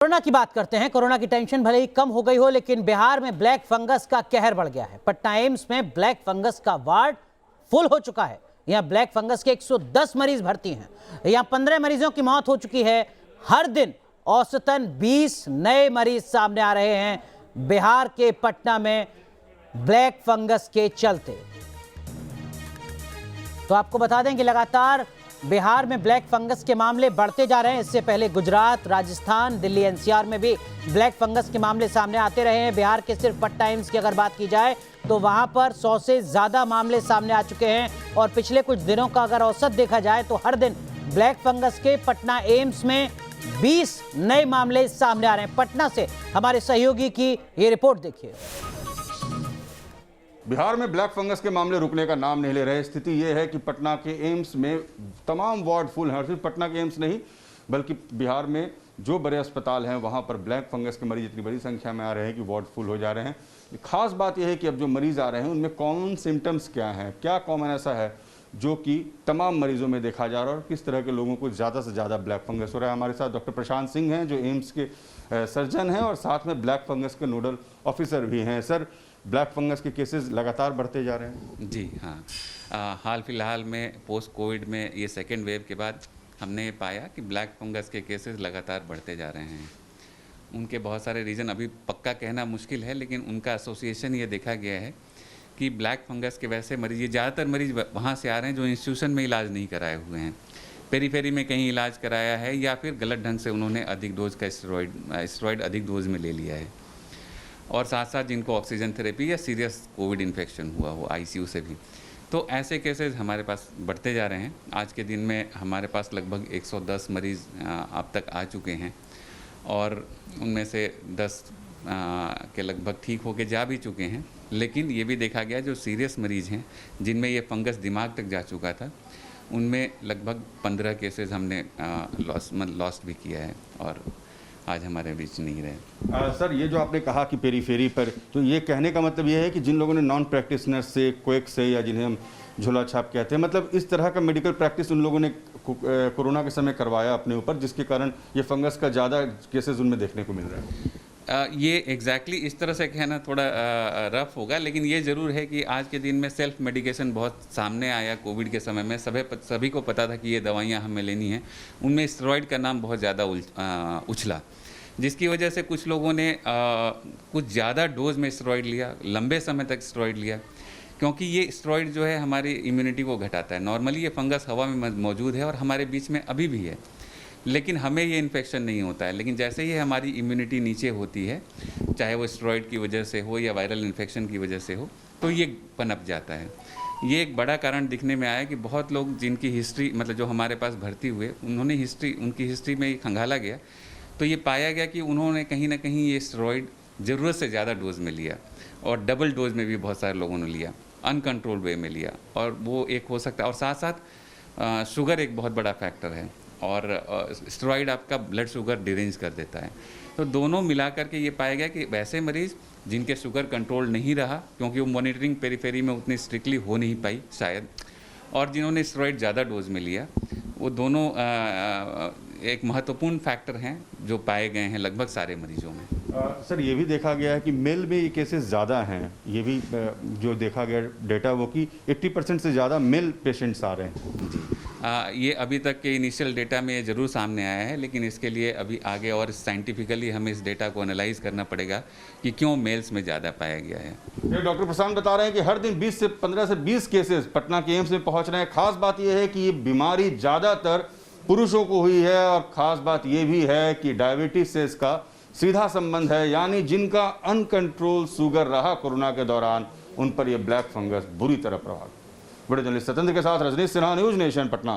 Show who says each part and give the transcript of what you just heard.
Speaker 1: Corona की बात करते हैं। कोरोना की टेंशन भले ही कम हो गई हो, लेकिन बिहार में ब्लैक फंगस का कहर बढ़ गया है। पटना एम्स में ब्लैक फंगस का वार्ड फुल हो चुका है। यहां ब्लैक फंगस के 110 मरीज भर्ती हैं। यहां 15 मरीजों की मौत हो चुकी है। हर दिन औसतन 20 नए मरीज सामने आ रहे हैं बिहार के पटना में ब्लैक फंगस के चलते। तो आपको बता दें कि लगातार बिहार में ब्लैक फंगस के मामले बढ़ते जा रहे हैं। इससे पहले गुजरात, राजस्थान, दिल्ली, एनसीआर में भी ब्लैक फंगस के मामले सामने आते रहे हैं। बिहार के सिर्फ पटना एम्स की अगर बात की जाए तो वहां पर 100 से ज्यादा मामले सामने आ चुके हैं। और पिछले कुछ दिनों का अगर औसत देखा जाए तो हर दिन ब्लैक फंगस के पटना एम्स में 20 नए मामले सामने आ रहे हैं। पटना से हमारे सहयोगी की ये रिपोर्ट देखिए।
Speaker 2: बिहार में ब्लैक फंगस के मामले रुकने का नाम नहीं ले रहे। स्थिति यह है कि पटना के एम्स में तमाम वार्ड फुल हैं। और सिर्फ पटना के एम्स नहीं, बल्कि बिहार में जो बड़े अस्पताल हैं वहां पर ब्लैक फंगस के मरीज इतनी बड़ी संख्या में आ रहे हैं कि वार्ड फुल हो जा रहे हैं। खास बात यह है कि अब जो मरीज आ रहे हैं उनमें कॉमन सिम्टम्स क्या हैं, क्या कॉमन ऐसा है जो कि तमाम मरीजों में देखा जा रहा है और किस तरह के लोगों को ज़्यादा से ज़्यादा ब्लैक फंगस हो रहा है। हमारे साथ डॉक्टर प्रशांत सिंह हैं जो एम्स के सर्जन हैं और साथ में ब्लैक फंगस के नोडल ऑफिसर भी हैं। सर, ब्लैक फंगस के केसेस लगातार बढ़ते जा रहे हैं।
Speaker 3: जी हाँ, हाल फिलहाल में पोस्ट कोविड में ये सेकेंड वेव के बाद हमने ये पाया कि ब्लैक फंगस के केसेस लगातार बढ़ते जा रहे हैं। उनके बहुत सारे रीज़न अभी पक्का कहना मुश्किल है, लेकिन उनका एसोसिएशन ये देखा गया है कि ब्लैक फंगस के वैसे मरीज, ये ज़्यादातर मरीज वहाँ से आ रहे हैं जो इंस्टीट्यूशन में इलाज नहीं कराए हुए हैं, पेरीफेरी में कहीं इलाज कराया है या फिर गलत ढंग से उन्होंने अधिक डोज का स्टेरॉइड अधिक डोज में ले लिया है, और साथ साथ जिनको ऑक्सीजन थेरेपी या सीरियस कोविड इन्फेक्शन हुआ हो आईसीयू से भी। तो ऐसे केसेस हमारे पास बढ़ते जा रहे हैं। आज के दिन में हमारे पास लगभग 110 मरीज़ अब तक आ चुके हैं और उनमें से 10 के लगभग ठीक होके जा भी चुके हैं। लेकिन ये भी देखा गया जो सीरियस मरीज़ हैं जिनमें ये फंगस दिमाग तक जा चुका था, उनमें लगभग 15 केसेस हमने लॉस्ट भी किया है और आज हमारे बीच नहीं रहे।
Speaker 2: सर, ये जो आपने कहा कि पेरीफेरी पर, तो ये कहने का मतलब ये है कि जिन लोगों ने नॉन प्रैक्टिशनर से, क्वेक से, या जिन्हें हम झोला छाप कहते हैं, मतलब इस तरह का मेडिकल प्रैक्टिस उन लोगों ने कोरोना के समय करवाया अपने ऊपर, जिसके कारण ये फंगस का ज़्यादा केसेस उनमें देखने को मिल रहा है।
Speaker 3: ये एग्जैक्टली इस तरह से कहना थोड़ा रफ होगा, लेकिन ये ज़रूर है कि आज के दिन में सेल्फ मेडिकेशन बहुत सामने आया। कोविड के समय में सभी को पता था कि ये दवाइयाँ हमें लेनी हैं। उनमें स्टेरॉइड का नाम बहुत ज़्यादा उछला, जिसकी वजह से कुछ लोगों ने कुछ ज़्यादा डोज में स्टेरॉइड लिया, लंबे समय तक स्टेरॉइड लिया, क्योंकि ये स्टेरॉइड जो है हमारी इम्यूनिटी को घटाता है। नॉर्मली ये फंगस हवा में मौजूद है और हमारे बीच में अभी भी है, लेकिन हमें ये इन्फेक्शन नहीं होता है। लेकिन जैसे ही हमारी इम्यूनिटी नीचे होती है, चाहे वो स्टेरॉइड की वजह से हो या वायरल इन्फेक्शन की वजह से हो, तो ये पनप जाता है। ये एक बड़ा कारण दिखने में आया कि बहुत लोग जिनकी हिस्ट्री, मतलब जो हमारे पास भर्ती हुए, उनकी हिस्ट्री में खंगाला गया तो ये पाया गया कि उन्होंने कहीं ना कहीं ये स्टेरॉइड ज़रूरत से ज़्यादा डोज में लिया और डबल डोज में भी बहुत सारे लोगों ने लिया, अनकंट्रोल्ड वे में लिया, और वो एक हो सकता है। और साथ साथ शुगर एक बहुत बड़ा फैक्टर है और स्टेरॉइड आपका ब्लड शुगर डिरेंज कर देता है। तो दोनों मिला करके ये पाया गया कि वैसे मरीज़ जिनके शुगर कंट्रोल नहीं रहा, क्योंकि वो मॉनिटरिंग पेरीफेरी में उतनी स्ट्रिक्टली हो नहीं पाई शायद, और जिन्होंने स्टेरॉइड ज़्यादा डोज में लिया, वो दोनों एक महत्वपूर्ण फैक्टर हैं जो पाए गए हैं लगभग सारे मरीजों में।
Speaker 2: सर, ये भी देखा गया है कि मेल में ये केसेस ज़्यादा हैं। ये भी जो देखा गया डेटा वो कि 80% से ज़्यादा मेल पेशेंट्स आ रहे हैं।
Speaker 3: जी, ये अभी तक के इनिशियल डेटा में ये ज़रूर सामने आया है, लेकिन इसके लिए अभी आगे और साइंटिफिकली हमें इस डेटा को एनालाइज करना पड़ेगा कि क्यों मेल्स में ज़्यादा पाया गया है।
Speaker 2: डॉक्टर प्रशांत बता रहे हैं कि हर दिन 15 से 20 केसेस पटना के एम्स में पहुँच रहे हैं। खास बात यह है कि ये बीमारी ज़्यादातर पुरुषों को हुई है और ख़ास बात यह भी है कि डायबिटीज से इसका सीधा संबंध है, यानी जिनका अनकंट्रोल शुगर रहा कोरोना के दौरान, उन पर यह ब्लैक फंगस बुरी तरह प्रभावित। बड़े जर्नलिस्ट सत्येंद्र के साथ रजनीश सिन्हा, न्यूज़ नेशन, पटना।